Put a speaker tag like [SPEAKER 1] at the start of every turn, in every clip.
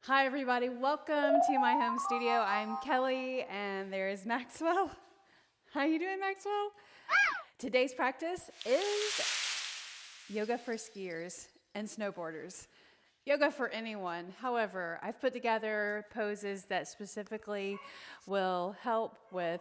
[SPEAKER 1] Hi everybody, welcome to my home studio. I'm Kelly and there is Maxwell. How you doing, Maxwell? Today's practice is yoga for skiers and snowboarders. Yoga for anyone. However, I've put together poses that specifically will help with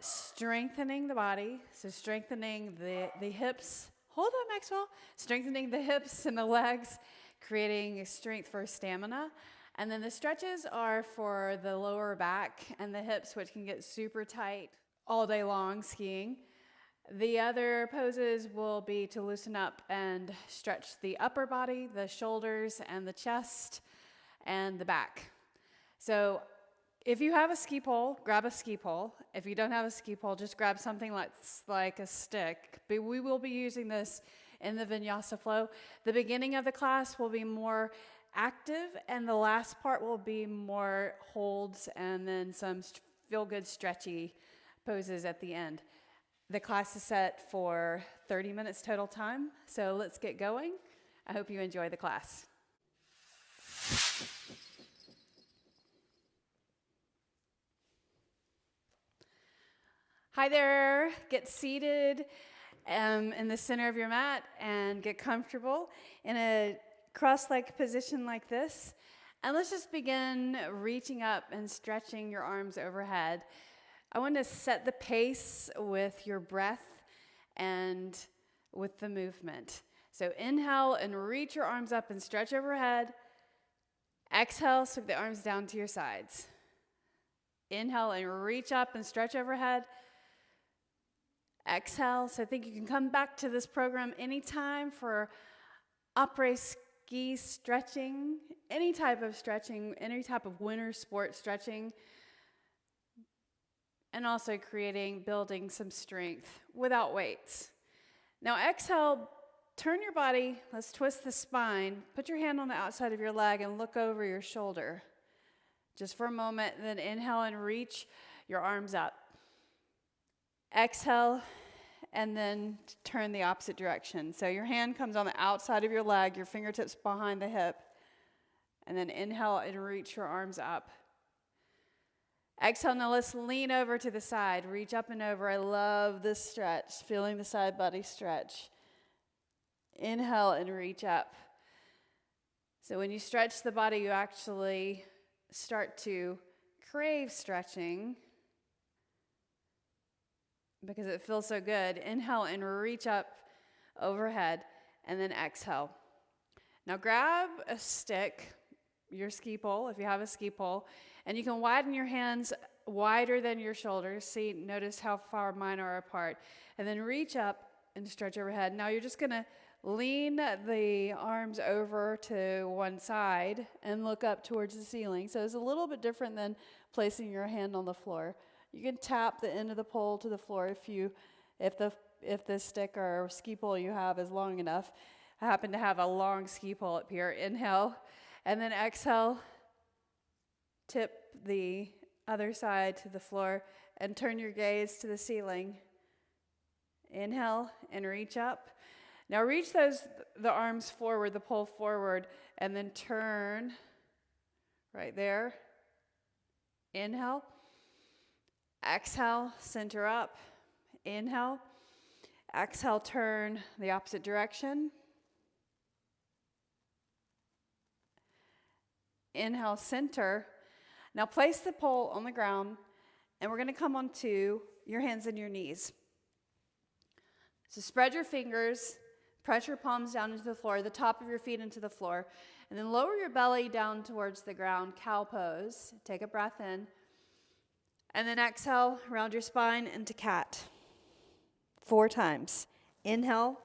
[SPEAKER 1] strengthening the body, so strengthening the hips. Hold on, Maxwell. Strengthening the hips and the legs, creating strength for stamina. And then the stretches are for the lower back and the hips, which can get super tight all day long skiing. The other poses will be to loosen up and stretch the upper body, the shoulders and the chest and the back. So if you have a ski pole, grab a ski pole. If you don't have a ski pole, just grab something like a stick. But we will be using this in the vinyasa flow. The beginning of the class will be more active, and the last part will be more holds and then some feel-good stretchy poses at the end. The class is set for 30 minutes total time, so let's get going. I hope you enjoy the class. Hi there, get seated in the center of your mat and get comfortable in a cross-legged position like this. And let's just begin reaching up and stretching your arms overhead. I want to set the pace with your breath and with the movement. So inhale and reach your arms up and stretch overhead. Exhale, sweep the arms down to your sides. Inhale and reach up and stretch overhead. Exhale. So I think you can come back to this program anytime for après ski stretching, any type of stretching, any type of winter sport stretching, and also building some strength without weights. Now exhale, turn your body, let's twist the spine, put your hand on the outside of your leg and look over your shoulder. Just for a moment, then inhale and reach your arms up. Exhale, and then turn the opposite direction. So your hand comes on the outside of your leg, your fingertips behind the hip, and then inhale and reach your arms up. Exhale, now let's lean over to the side, reach up and over. I love this stretch, feeling the side body stretch. Inhale and reach up. So when you stretch the body, you actually start to crave stretching because it feels so good. Inhale and reach up overhead, and then exhale. Now grab a stick, your ski pole, if you have a ski pole, and you can widen your hands wider than your shoulders. See, notice how far mine are apart. And then reach up and stretch overhead. Now you're just gonna lean the arms over to one side and look up towards the ceiling. So it's a little bit different than placing your hand on the floor. You can tap the end of the pole to the floor if the stick or ski pole you have is long enough. I happen to have a long ski pole up here. Inhale, and then exhale. Tip the other side to the floor and turn your gaze to the ceiling. Inhale and reach up. Now reach the arms forward, the pole forward, and then turn right there. Inhale. Exhale, center up. Inhale. Exhale, turn the opposite direction. Inhale, center. Now place the pole on the ground, and we're going to come onto your hands and your knees. So spread your fingers, press your palms down into the floor, the top of your feet into the floor, and then lower your belly down towards the ground, cow pose. Take a breath in. And then exhale, round your spine into cat. 4 times. Inhale,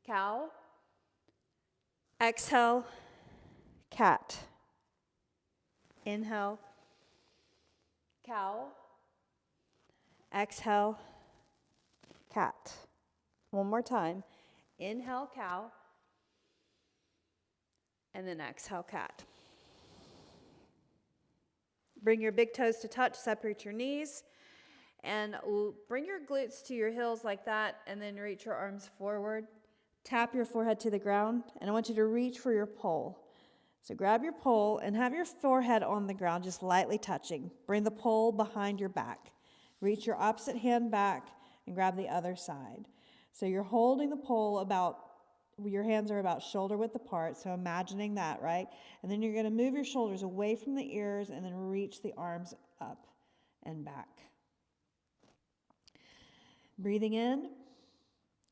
[SPEAKER 1] cow. Exhale, cat. Inhale, cow. Exhale, cat. One more time. Inhale, cow. And then exhale, cat. Bring your big toes to touch, separate your knees, and bring your glutes to your heels like that, and then reach your arms forward. Tap your forehead to the ground, and I want you to reach for your pole.
[SPEAKER 2] So grab your pole and have your forehead on the ground, just lightly touching. Bring the pole behind your back. Reach your opposite hand back and grab the other side. So you're holding the pole your hands are about shoulder width apart, so imagining that, right? And then you're going to move your shoulders away from the ears and then reach the arms up and back. Breathing in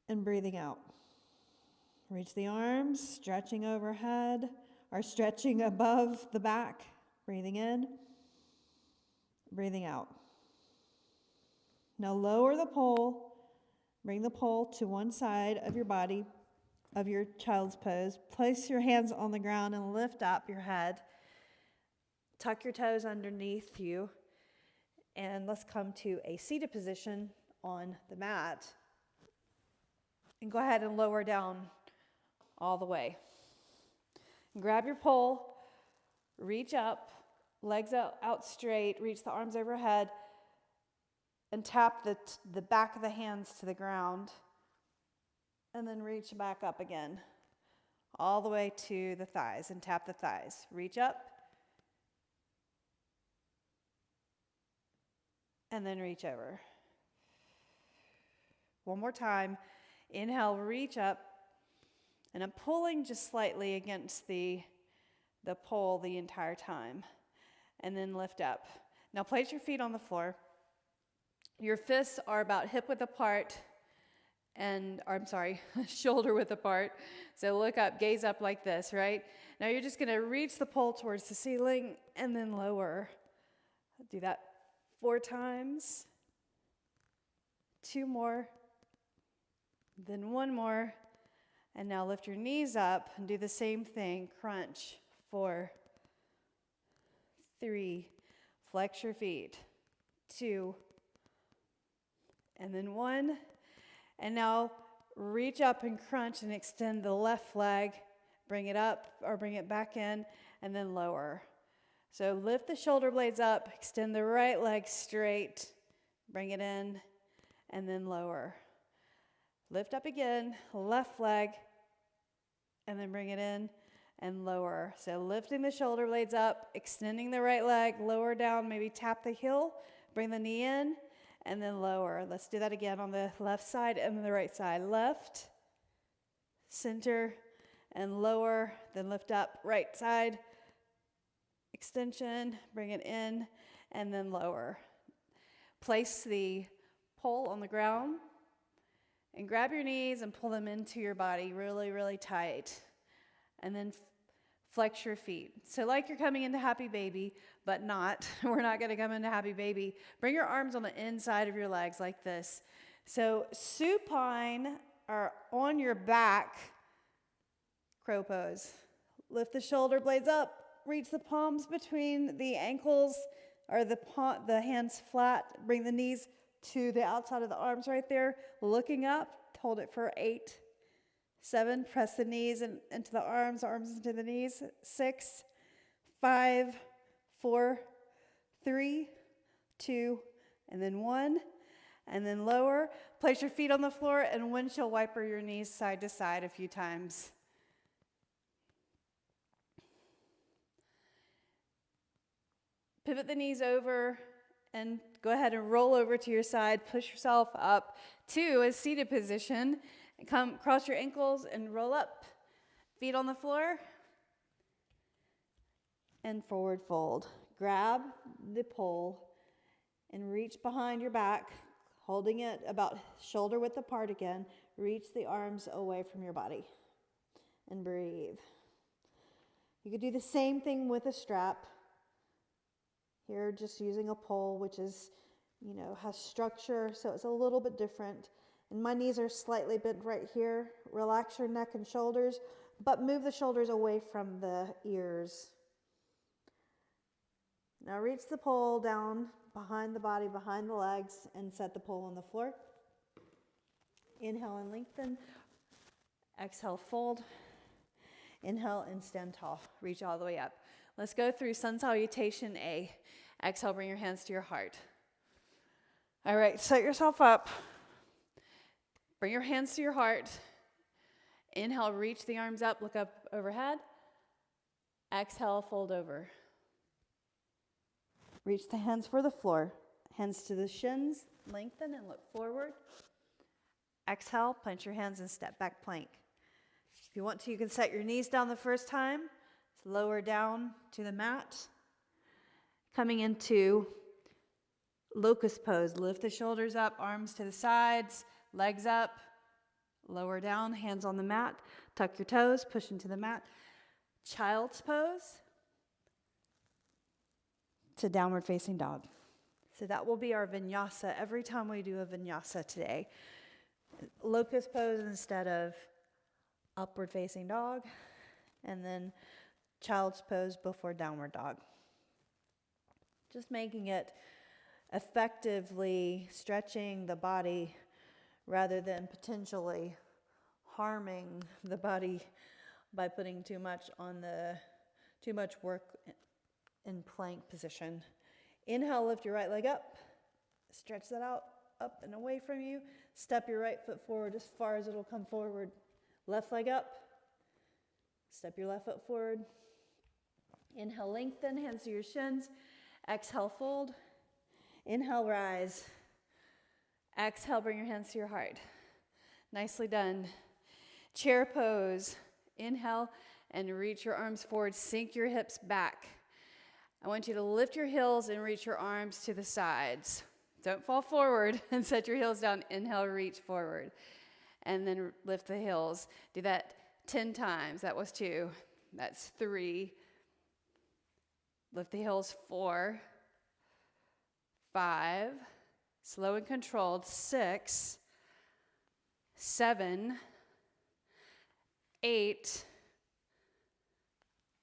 [SPEAKER 2] and breathing out. Reach the arms, stretching overhead, or stretching above the back. Breathing in, breathing out. Now lower the pole. Bring the pole to one side of your body, of your child's pose. Place your hands on the ground and lift up your head. Tuck your toes underneath you. And let's come to a seated position on the mat. And go ahead and lower down all the way. Grab your pole, reach up, legs out straight, reach the arms overhead, and tap the back of the hands to the ground. And then reach back up again, all the way to the thighs, and tap the thighs. Reach up, and then reach over. One more time. Inhale, reach up, and I'm pulling just slightly against the pole the entire time. And then lift up. Now place your feet on the floor. Your fists are about hip width apart, shoulder width apart. So look up, gaze up like this, right? Now you're just gonna reach the pole towards the ceiling and then lower. Do that 4 times. 2 more. Then 1 more. And now lift your knees up and do the same thing. Crunch. 4, 3, flex your feet. 2, and then 1. And now reach up and crunch and extend the left leg. Bring it up or bring it back in and then lower. So lift the shoulder blades up, extend the right leg straight, bring it in, and then lower. Lift up again, left leg, and then bring it in and lower. So lifting the shoulder blades up, extending the right leg, lower down, maybe tap the heel, bring the knee in, and then lower. Let's do that again on the left side and the right side. Left, center, and lower, then lift up, right side, extension, bring it in, and then lower. Place the pole on the ground and grab your knees and pull them into your body really, really tight. And then flex your feet. So like you're coming into happy baby, but not. We're not going to come into happy baby. Bring your arms on the inside of your legs like this. So supine or on your back, crow pose. Lift the shoulder blades up. Reach the palms between the ankles or the hands flat. Bring the knees to the outside of the arms right there. Looking up. Hold it for 8, 7. Press the knees into the arms into the knees. 6, 5, 4, 3, 2, and then 1. And then lower. Place your feet on the floor and windshield wiper your knees side to side a few times. Pivot the knees over and go ahead and roll over to your side. Push yourself up to a seated position. Come cross your ankles and roll up. Feet on the floor. And forward fold. Grab the pole and reach behind your back, holding it about shoulder width apart again. Reach the arms away from your body. And breathe. You could do the same thing with a strap. Here, just using a pole, which is, has structure, so it's a little bit different. And my knees are slightly bent right here. Relax your neck and shoulders, but move the shoulders away from the ears. Now reach the pole down behind the body, behind the legs, and set the pole on the floor. Inhale and lengthen. Exhale, fold. Inhale and stand tall. Reach all the way up. Let's go through sun salutation A. Exhale, bring your hands to your heart. All right, set yourself up. Bring your hands to your heart. Inhale, reach the arms up, look up overhead. Exhale, fold over. Reach the hands for the floor. Hands to the shins, lengthen and look forward. Exhale, plant your hands and step back plank. If you want to, you can set your knees down the first time. Lower down to the mat. Coming into locust pose. Lift the shoulders up, arms to the sides, legs up. Lower down, hands on the mat. Tuck your toes, push into the mat. Child's pose to downward facing dog. So that will be our vinyasa every time we do a vinyasa today. Locust pose instead of upward facing dog, and then child's pose before downward dog. Just making it effectively stretching the body rather than potentially harming the body by putting too much work in plank position. Inhale, lift your right leg up. Stretch that out, up and away from you. Step your right foot forward as far as it'll come forward. Left leg up. Step your left foot forward. Inhale, lengthen, hands to your shins. Exhale, fold. Inhale, rise. Exhale, bring your hands to your heart. Nicely done. Chair pose. Inhale and reach your arms forward. Sink your hips back. I want you to lift your heels and reach your arms to the sides. Don't fall forward and set your heels down. Inhale, reach forward. And then lift the heels. Do that 10 times. That was 2. That's 3. Lift the heels 4, 5, slow and controlled, 6, 7, 8,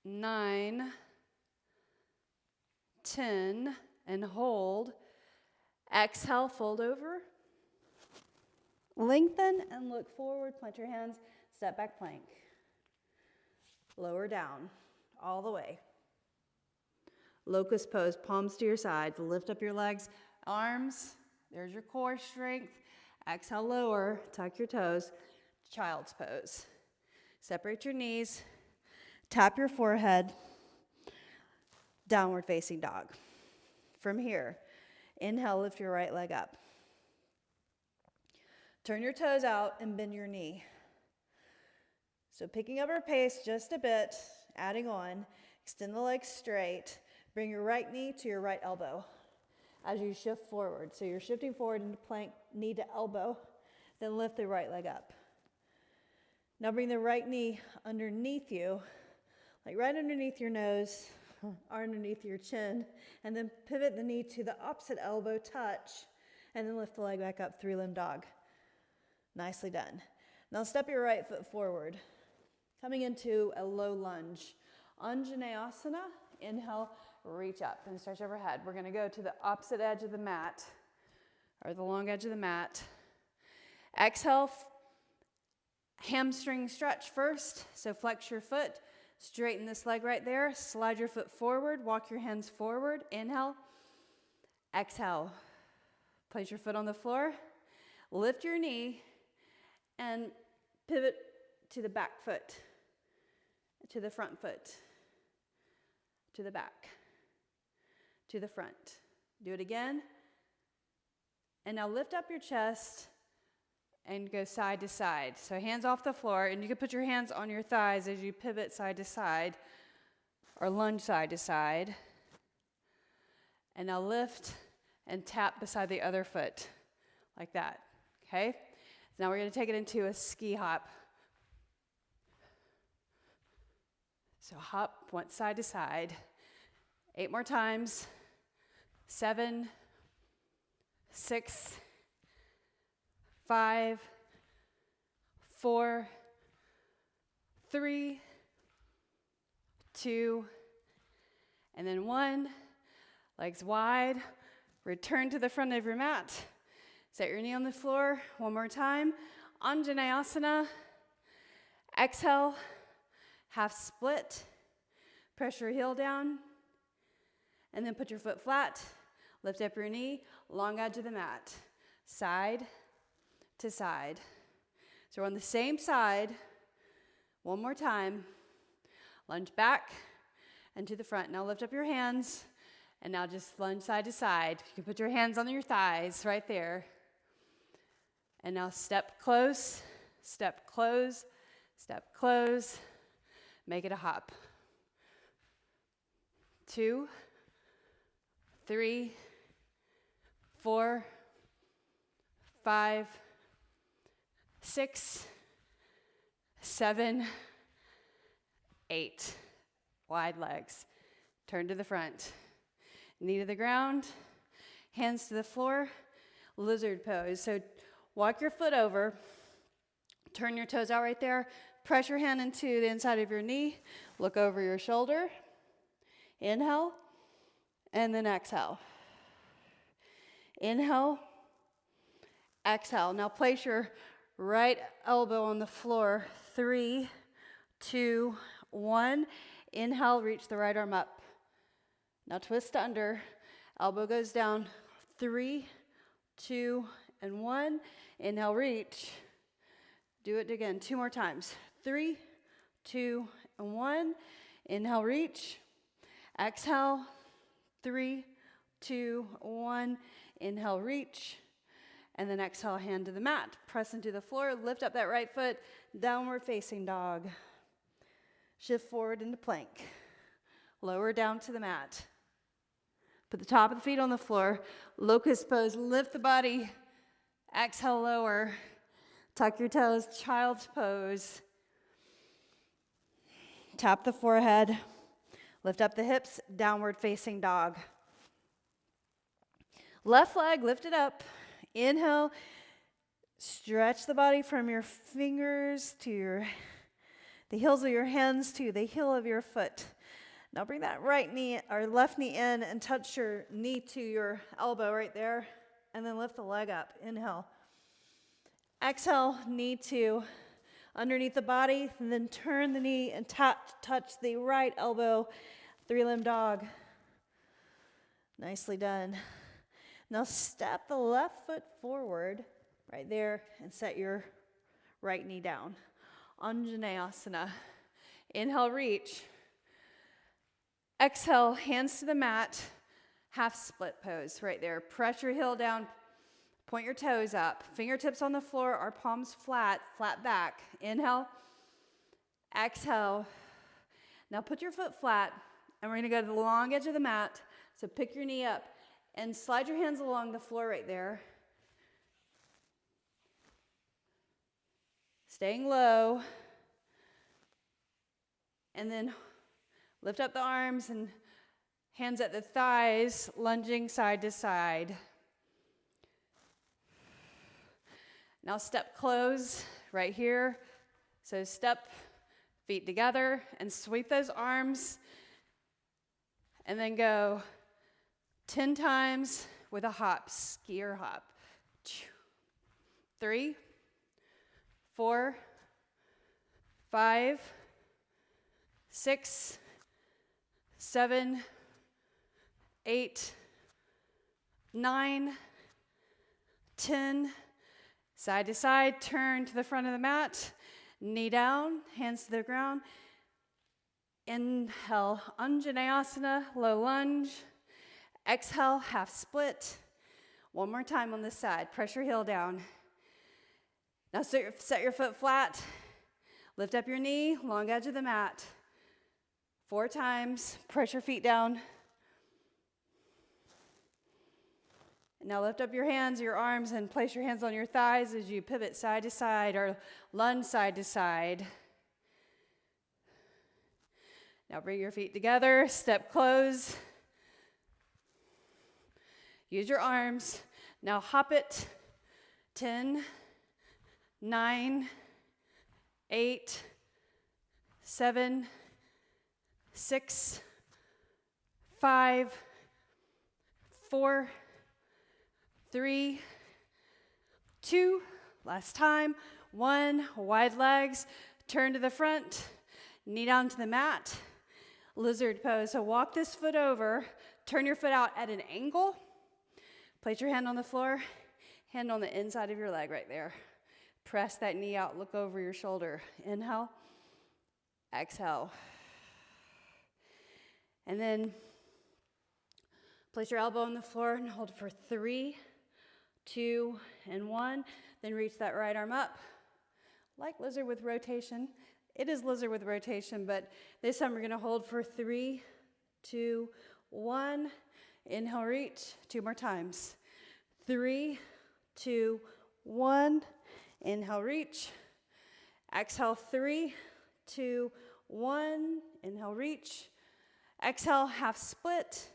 [SPEAKER 2] 9, 10, and hold. Exhale, fold over. Lengthen and look forward. Plant your hands, step back plank. Lower down, all the way. Locust pose, palms to your sides. Lift up your legs, arms. There's your core strength. Exhale, lower, tuck your toes. Child's pose. Separate your knees. Tap your forehead. Downward facing dog. From here, inhale, lift your right leg up. Turn your toes out and bend your knee. So picking up our pace just a bit, adding on, extend the legs straight. Bring your right knee to your right elbow as you shift forward. So you're shifting forward into plank, knee to elbow, then lift the right leg up. Now bring the right knee underneath you, like right underneath your nose, or underneath your chin, and then pivot the knee to the opposite elbow, touch, and then lift the leg back up, 3-limb dog. Nicely done. Now step your right foot forward, coming into a low lunge. Anjaneyasana, inhale, reach up and stretch overhead. We're going to go to the opposite edge of the mat, or the long edge of the mat. Exhale, hamstring stretch first. So flex your foot, straighten this leg right there, slide your foot forward, walk your hands forward. Inhale, exhale. Place your foot on the floor, lift your knee, and pivot to the back foot, to the front foot, to the back, to the front. Do it again. And now lift up your chest and go side to side. So hands off the floor, and you can put your hands on your thighs as you pivot side to side or lunge side to side. And now lift and tap beside the other foot like that, okay? Now we're going to take it into a ski hop. So hop one side to side. 8 more times. 7, 6, 5, 4, 3, 2, and then 1. Legs wide. Return to the front of your mat. Set your knee on the floor. One more time. Anjaneyasana. Exhale. Half split. Press your heel down. And then put your foot flat. Lift up your knee. Long edge of the mat. Side to side. So we're on the same side. One more time. Lunge back.
[SPEAKER 1] and to the front. Now lift up your hands, and now just lunge side to side. You can put your hands on your thighs right there. And now step close, step close, step close. Make it a hop. 2, 3, 4, 5, 6, 7, 8. Wide legs. Turn to the front. Knee to the ground, hands to the floor, lizard pose. So walk your foot over, turn your toes out right there, press your hand into the inside of your knee, look over your shoulder, inhale, and then exhale. Inhale, exhale. Now place your right elbow on the floor. 3, 2, 1. Inhale, reach the right arm up. Now twist under, elbow goes down. 3, 2, and 1. Inhale, reach. Do it again 2 more times. 3, 2, and 1. Inhale, reach. Exhale. 3, 2, 1. Inhale, reach. And then exhale, hand to the mat. Press into the floor, lift up that right foot, downward facing dog. Shift forward into plank. Lower down to the mat. Put the top of the feet on the floor. Locust pose, lift the body. Exhale, lower. Tuck your toes, child's pose. Tap the forehead. Lift up the hips, downward facing dog. Left leg, lift it up. Inhale. Stretch the body from your fingers to the heels of your hands to the heel of your foot. Now bring that right knee or left knee in and touch your knee to your elbow right there. And then lift the leg up. Inhale. Exhale, knee to underneath the body. And then turn the knee and touch the right elbow. 3-limb dog. Nicely done. Now step the left foot forward right there and set your right knee down. Scandasana. Inhale, reach. Exhale, hands to the mat. Half split pose right there. Press your heel down. Point your toes up. Fingertips on the floor or palms flat, flat back. Inhale. Exhale. Now put your foot flat, and we're going to go to the long edge of the mat. So pick your knee up and slide your hands along the floor right there. Staying low. And then lift up the arms and hands at the thighs, lunging side to side. Now step close right here. So step feet together and sweep those arms. And then go 10 times with a hop, skier hop. 3, 4, 5, 6, 7, 8, 9, 10. Side to side, turn to the front of the mat. Knee down, hands to the ground. Inhale, Scandasana, low lunge. Exhale, half split. One more time on this side. Press your heel down. Now set your foot flat. Lift up your knee, long edge of the mat. 4 times. Press your feet down. Now lift up your hands, your arms, and place your hands on your thighs as you pivot side to side or lunge side to side. Now bring your feet together, step close. Use your arms. Now hop it. 10, 9, 8, 7, 6, 5, 4, 3, 2, last time, 1, wide legs, turn to the front, knee down to the mat, lizard pose. So walk this foot over, turn your foot out at an angle, place your hand on the floor, hand on the inside of your leg right there. Press that knee out, look over your shoulder. Inhale, exhale.
[SPEAKER 2] And then place your elbow on the floor and hold for 3, 2, and 1. Then reach that right arm up. Like lizard with rotation. It is lizard with rotation, but this time we're going to hold for 3, 2, 1. Inhale, reach. 2 more times. 3, 2, 1. Inhale, reach. Exhale, 3, 2, 1. Inhale, reach. Exhale, half split.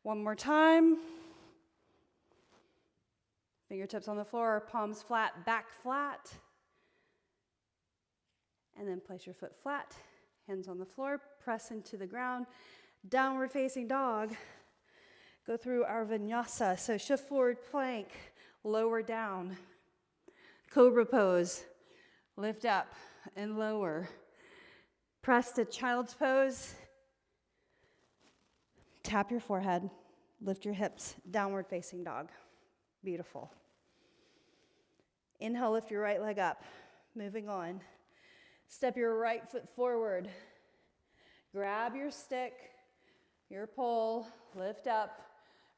[SPEAKER 2] 1 more time. Fingertips on the floor, palms flat, back flat. And then place your foot flat, hands on the floor, press into the ground. Downward facing dog. Go through our vinyasa. So shift forward, plank, lower down. Cobra pose, lift up and lower. Press to child's pose. Tap your forehead, lift your hips, downward facing dog. Beautiful. Inhale, lift your right leg up. Moving on. Step your right foot forward. Grab your stick, your pole, lift up,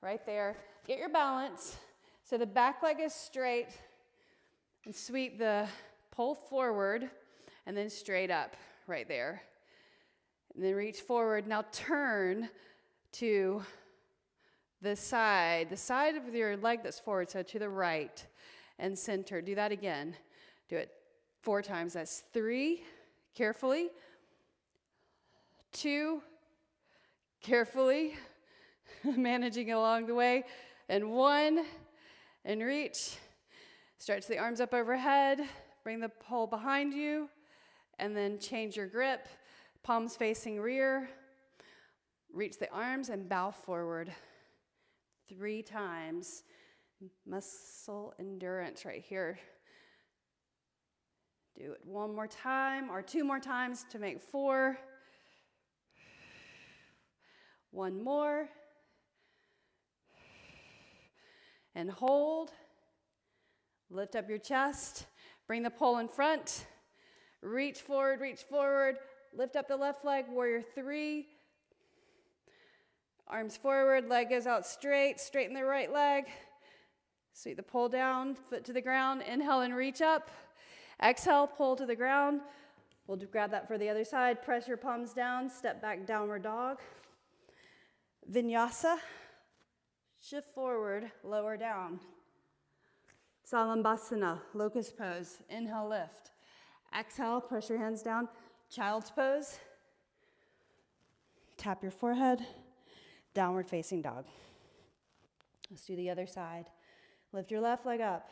[SPEAKER 2] right there. Get your balance so the back leg is straight and sweep the pole forward and then straight up right there. And then reach forward. Now turn to the side of your leg that's forward, so to the right and center. Do that again. Do it 4 times. That's 3, carefully. 2, carefully, managing along the way. And 1, and reach. Stretch the arms up overhead. Bring the pole behind you. And then change your grip. Palms facing rear. Reach the arms and bow forward. 3 times. Muscle endurance right here. Do it 1 more time or 2 more times to make 4. 1 more. And hold. Lift up your chest. Bring the pole in front. Reach forward, reach forward. Lift up the left leg, warrior 3. Arms forward, leg goes out straight. Straighten the right leg. Sweep the pole down, foot to the ground. Inhale and reach up. Exhale, pull to the ground. We'll grab that for the other side. Press your palms down. Step back, downward dog. Vinyasa. Shift forward, lower down. Salutations, locust pose. Inhale, lift. Exhale, press your hands down. Child's pose. Tap your forehead. Downward facing dog. Let's do the other side. Lift your left leg up.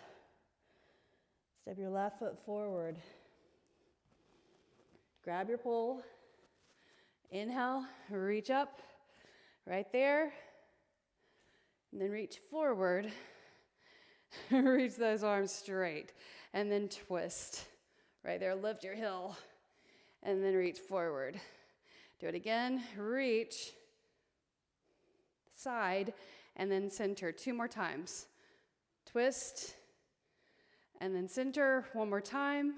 [SPEAKER 2] Step your left foot forward. Grab your pole. Inhale, reach up. Right there. And then reach forward. Reach those arms straight. And then twist. Right there, lift your heel. And then reach forward. Do it again. Reach. Side. And then center. 2 more times. Twist. And then center. 1 more time.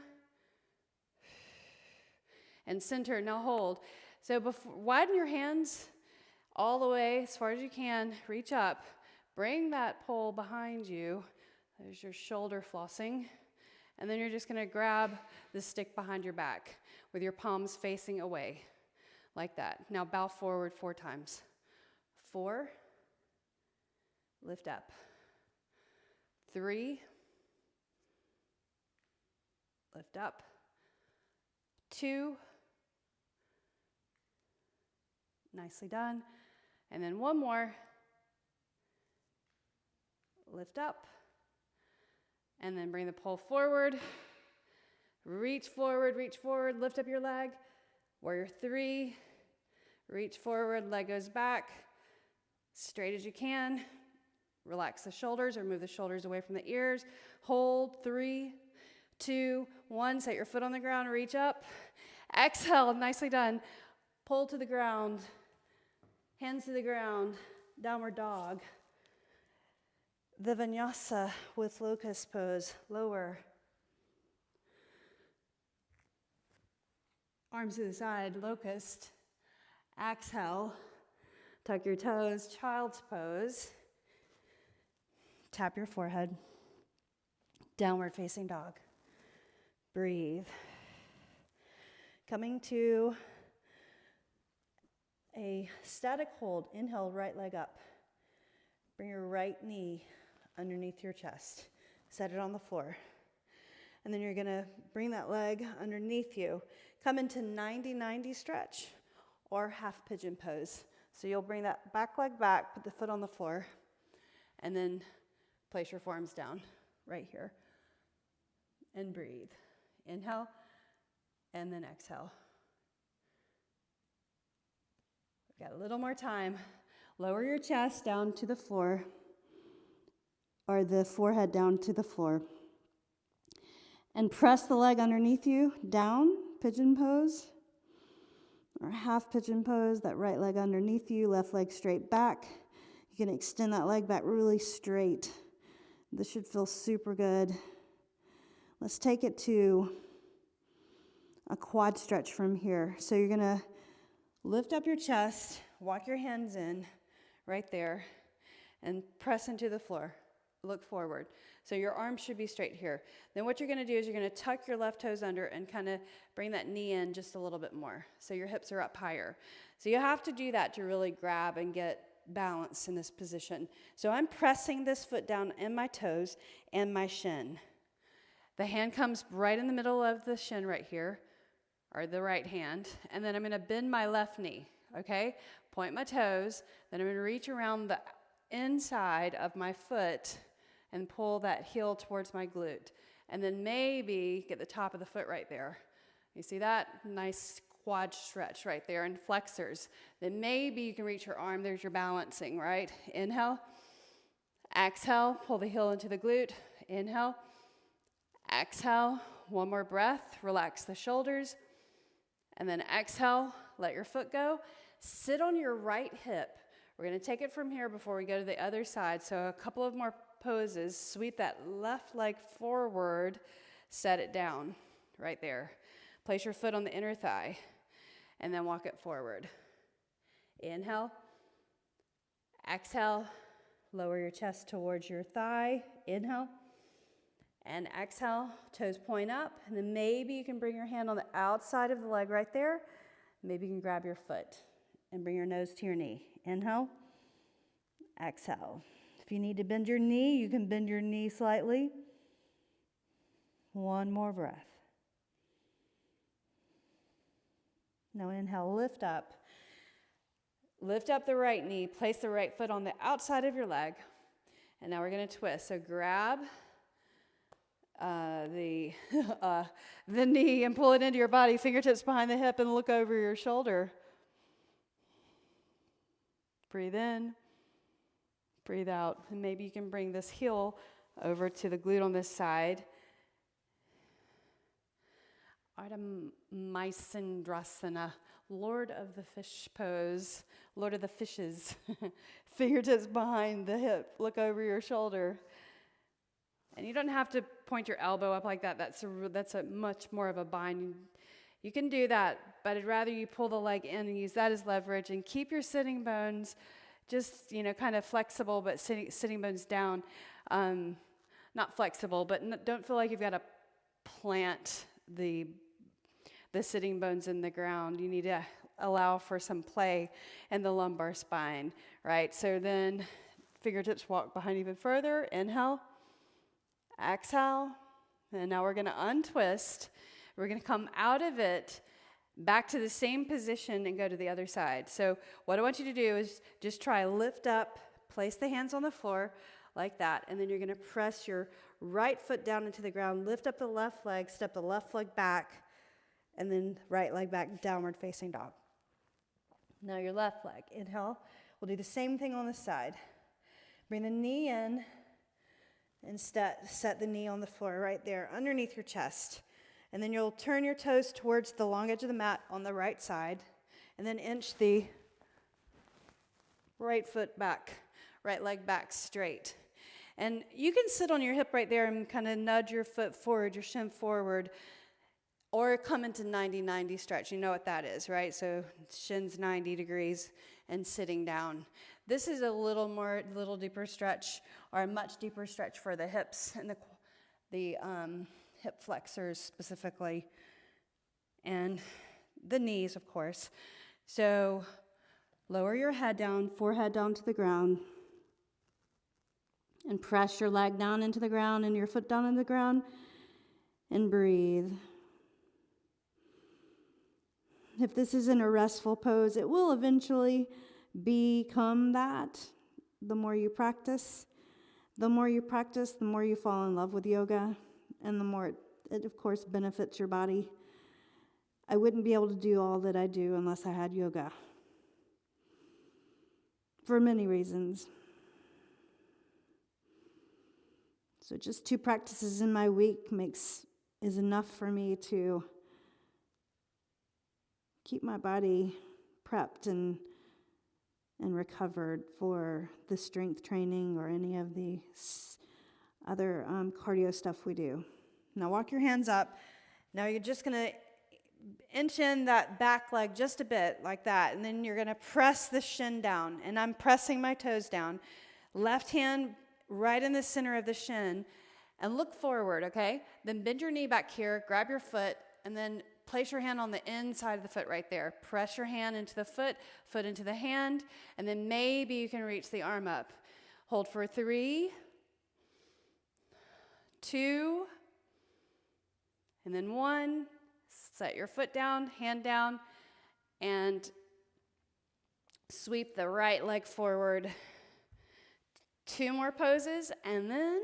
[SPEAKER 2] And center. Now hold. So widen your hands all the way as far as you can. Reach up. Bring that pole behind you. There's your shoulder flossing. And then you're just going to grab the stick behind your back with your palms facing away. Like that. Now bow forward 4 times. 4. Lift up. 3. Lift up. 2. Nicely done. And then 1 more. Lift up. And then bring the pole forward. Reach forward, lift up your leg. Warrior 3. Reach forward, leg goes back. Straight as you can. Relax the shoulders or move the shoulders away from the ears. Hold. 3, 2, 1. Set your foot on the ground, reach up. Exhale, nicely done. Pull to the ground. Hands to the ground. Downward dog. The vinyasa with locust pose, lower. Arms to the side, locust. Exhale, Tuck your toes, child's pose. Tap your forehead. Downward facing dog. Breathe. Coming to a static hold. Inhale, right leg up. Bring your right knee underneath your chest. Set it on the floor. And then you're gonna bring that leg underneath you. Come into 90-90 stretch or half pigeon pose. So you'll bring that back leg back, put the foot on the floor, and then place your forearms down right here. And breathe. Inhale, and then exhale. We've got a little more time. Lower your chest down to the floor, or the forehead down to the floor. And press the leg underneath you, down, pigeon pose, or half pigeon pose, that right leg underneath you, left leg straight back. You can extend that leg back really straight. This should feel super good. Let's take it to a quad stretch from here. So you're gonna lift up your chest, walk your hands in right there, and press into the floor. Look forward. So your arms should be straight here. Then what you're gonna do is you're gonna tuck your left toes under and kind of bring that knee in just a little bit more. So your hips are up higher. So you have to do that to really grab and get balance in this position. So I'm pressing this foot down in my toes and my shin. The hand comes right in the middle of the shin right here, or the right hand, and then I'm gonna bend my left knee, okay? Point my toes, then I'm gonna reach around the inside of my foot and pull that heel towards my glute. And then maybe get the top of the foot right there. You see that? Nice quad stretch right there, and flexors. Then maybe you can reach your arm. There's your balancing, right? Inhale. Exhale, pull the heel into the glute. Inhale. Exhale, one more breath. Relax the shoulders. And then exhale, let your foot go. Sit on your right hip. We're gonna take it from here before we go to the other side. So a couple of more poses. Sweep that left leg forward, set it down right there. Place your foot on the inner thigh, and then walk it forward. Inhale. Exhale. Lower your chest towards your thigh. Inhale. And exhale. Toes point up. And then maybe you can bring your hand on the outside of the leg right there. Maybe you can grab your foot and bring your nose to your knee. Inhale. Exhale. If you need to bend your knee, you can bend your knee slightly. One more breath. Now inhale, lift up. Lift up the right knee, place the right foot on the outside of your leg. And now we're gonna twist. So grab the knee and pull it into your body, fingertips behind the hip, and look over your shoulder. Breathe in, breathe out. And maybe you can bring this heel over to the glute on this side. Ardha Maitsendrasana, Lord of the Fish pose, Lord of the Fishes. Fingertips behind the hip, look over your shoulder. And you don't have to point your elbow up like that. That's a much more of a bind. You can do that, but I'd rather you pull the leg in and use that as leverage and keep your sitting bones just, kind of flexible, but sitting bones down. Not flexible, but don't feel like you've got to plant the sitting bones in the ground. You need to allow for some play in the lumbar spine, right? So then fingertips walk behind even further. Inhale, exhale, and now we're going to untwist. We're going to come out of it back to the same position and go to the other side. So what I want you to do is just try lift up, place the hands on the floor like that, and then you're going to press your right foot down into the ground, lift up the left leg, step the left leg back, and then right leg back, downward facing dog. Now your left leg, inhale. We'll do the same thing on the side. Bring the knee in and set the knee on the floor right there underneath your chest. And then you'll turn your toes towards the long edge of the mat on the right side, and then inch the right foot back, right leg back straight. And you can sit on your hip right there and kind of nudge your foot forward, your shin forward. Or come into 90-90 stretch. You know what that is, right? So shins 90 degrees and sitting down. This is a little deeper stretch, or a much deeper stretch for the hips and the hip flexors specifically, and the knees, of course. So lower your head down, forehead down to the ground, and press your leg down into the ground and your foot down into the ground, and breathe. If this isn't a restful pose, it will eventually become that. The more you practice, the more you fall in love with yoga, and the more it of course benefits your body. I wouldn't be able to do all that I do unless I had yoga, for many reasons. So just 2 practices in my week is enough for me to keep my body prepped and recovered for the strength training or any of the other cardio stuff we do. Now walk your hands up. Now you're just going to inch in that back leg just a bit like that, and then you're going to press the shin down, and I'm pressing my toes down. Left hand right in the center of the shin, and look forward, okay? Then bend your knee back here, grab your foot, and then place your hand on the inside of the foot right there. Press your hand into the foot into the hand, and then maybe you can reach the arm up. Hold for 3, 2, and then 1. Set your foot down, hand down, and sweep the right leg forward. 2 more poses, and then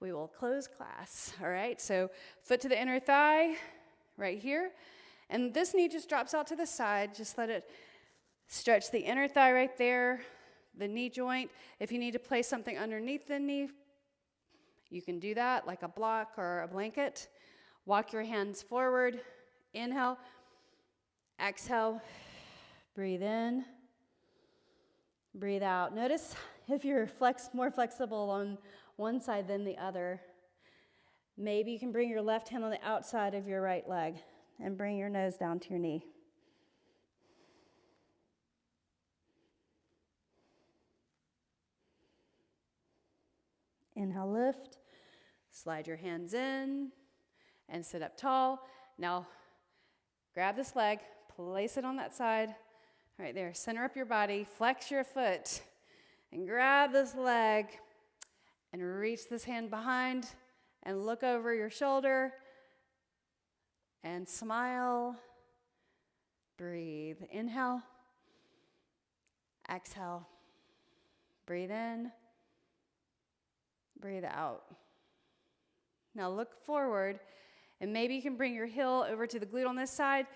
[SPEAKER 2] we will close class. All right, so foot to the inner thigh right here, and this knee just drops out to the side. Just let it stretch the inner thigh right there, the knee joint. If you need to place something underneath the knee, you can do that, like a block or a blanket. Walk your hands forward. Inhale, exhale, breathe in, breathe out. Notice if you're more flexible on one side than the other. Maybe you can bring your left hand on the outside of your right leg and bring your nose down to your knee. Inhale, lift, slide your hands in, and sit up tall. Now, grab this leg, place it on that side, right there. Center up your body, flex your foot, and grab this leg, and reach this hand behind, and look over your shoulder, and smile. Breathe. Inhale, exhale, breathe in, breathe out. Now look forward. And maybe you can bring your heel over to the glute on this side.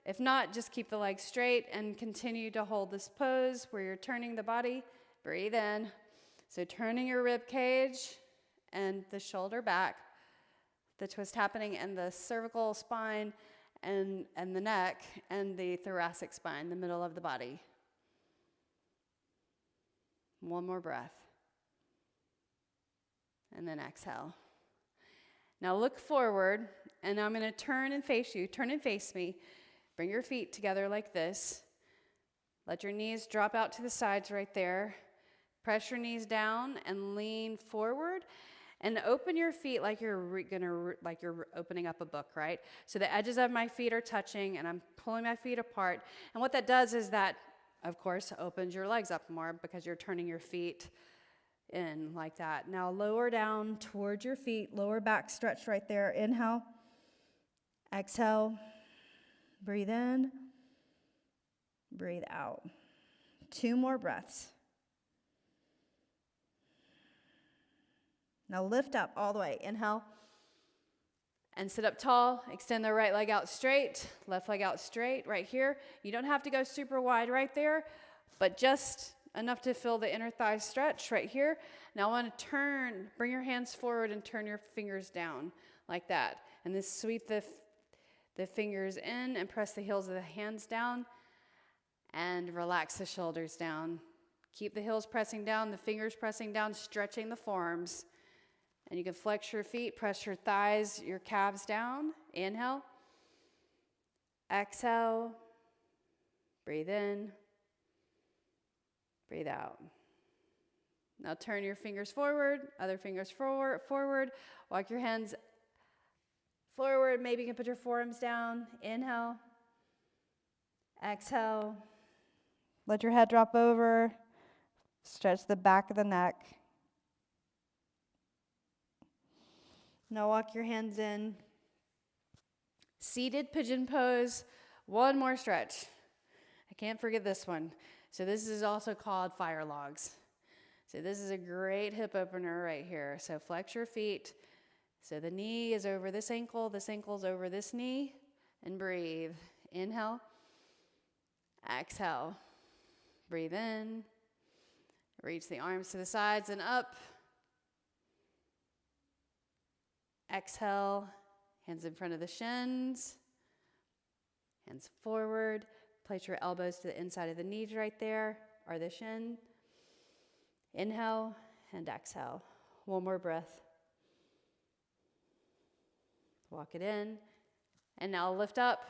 [SPEAKER 2] If not, just keep the legs straight and continue to hold this pose where you're turning the body. Breathe in. So turning your rib cage and the shoulder back, the twist happening in the cervical spine and the neck and the thoracic spine, the middle of the body. 1 more breath. And then exhale. Now look forward, and I'm going to turn and face you. Turn and face me. Bring your feet together like this. Let your knees drop out to the sides right there. Press your knees down and lean forward, and open your feet like you're opening up a book, right? So the edges of my feet are touching, and I'm pulling my feet apart. And what that does is that, of course, opens your legs up more because you're turning your feet in like that. Now lower down towards your feet, lower back stretch right there. Inhale, exhale, breathe in, breathe out. 2 more breaths. Now lift up all the way. Inhale, and sit up tall. Extend the right leg out straight, left leg out straight right here. You don't have to go super wide right there, but just enough to feel the inner thigh stretch right here. Now I want to bring your hands forward and turn your fingers down like that. And then sweep the fingers in and press the heels of the hands down and relax the shoulders down. Keep the heels pressing down, the fingers pressing down, stretching the forearms. And you can flex your feet, press your thighs, your calves down. Inhale,
[SPEAKER 1] Exhale. Breathe in. Breathe out. Now turn your fingers forward, other fingers forward. Walk your hands forward. Maybe you can put your forearms down. Inhale. Exhale. Let your head drop over. Stretch the back of the neck. Now walk your hands in. Seated pigeon pose. One more stretch. I can't forget this one. So this is also called fire logs. So this is a great hip opener right here. So flex your feet. So the knee is over this ankle's over this knee, and breathe. Inhale. Exhale. Breathe in. Reach the arms to the sides and up. Exhale. Hands in front of the shins. Hands forward. Place your elbows to the inside of the knees right there, or the shin. Inhale and exhale. One more breath. Walk it in. And now lift up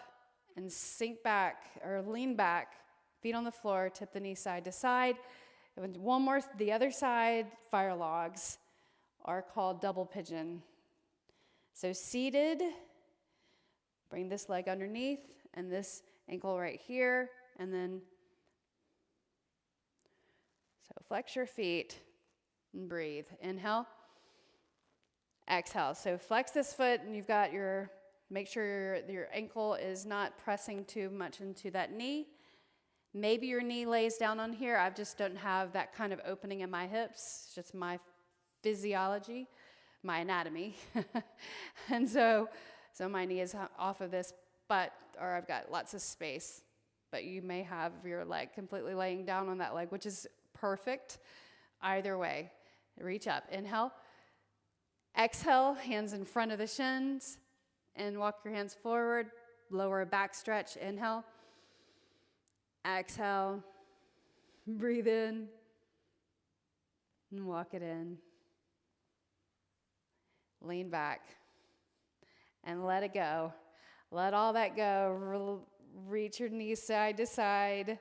[SPEAKER 1] and sink back or lean back. Feet on the floor, tip the knee side to side. And one more, the other side, fire logs are called double pigeon. So seated, bring this leg underneath and this ankle right here. And then, so flex your feet and breathe. Inhale. Exhale. So flex this foot and you've got make sure your ankle is not pressing too much into that knee. Maybe your knee lays down on here. I just don't have that kind of opening in my hips. It's just my physiology, my anatomy. And so my knee is off of this, or I've got lots of space. But you may have your leg completely laying down on that leg, which is perfect. Either way, reach up. Inhale. Exhale, hands in front of the shins. And walk your hands forward. Lower back stretch. Inhale. Exhale. Breathe in. And walk it in. Lean back. And let it go. Let all that go. Reach your knees side to side.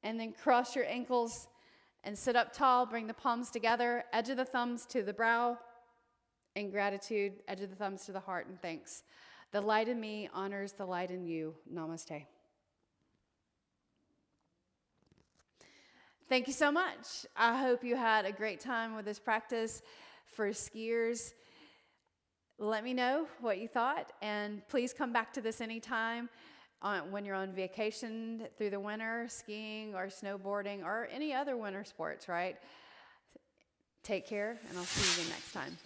[SPEAKER 1] And then cross your ankles and sit up tall. Bring the palms together. Edge of the thumbs to the brow. In gratitude, edge of the thumbs to the heart and thanks. The light in me honors the light in you. Namaste. Thank you so much. I hope you had a great time with this practice. For skiers, let me know what you thought, and please come back to this anytime when you're on vacation through the winter, skiing or snowboarding or any other winter sports, right? Take care, and I'll see you again next time.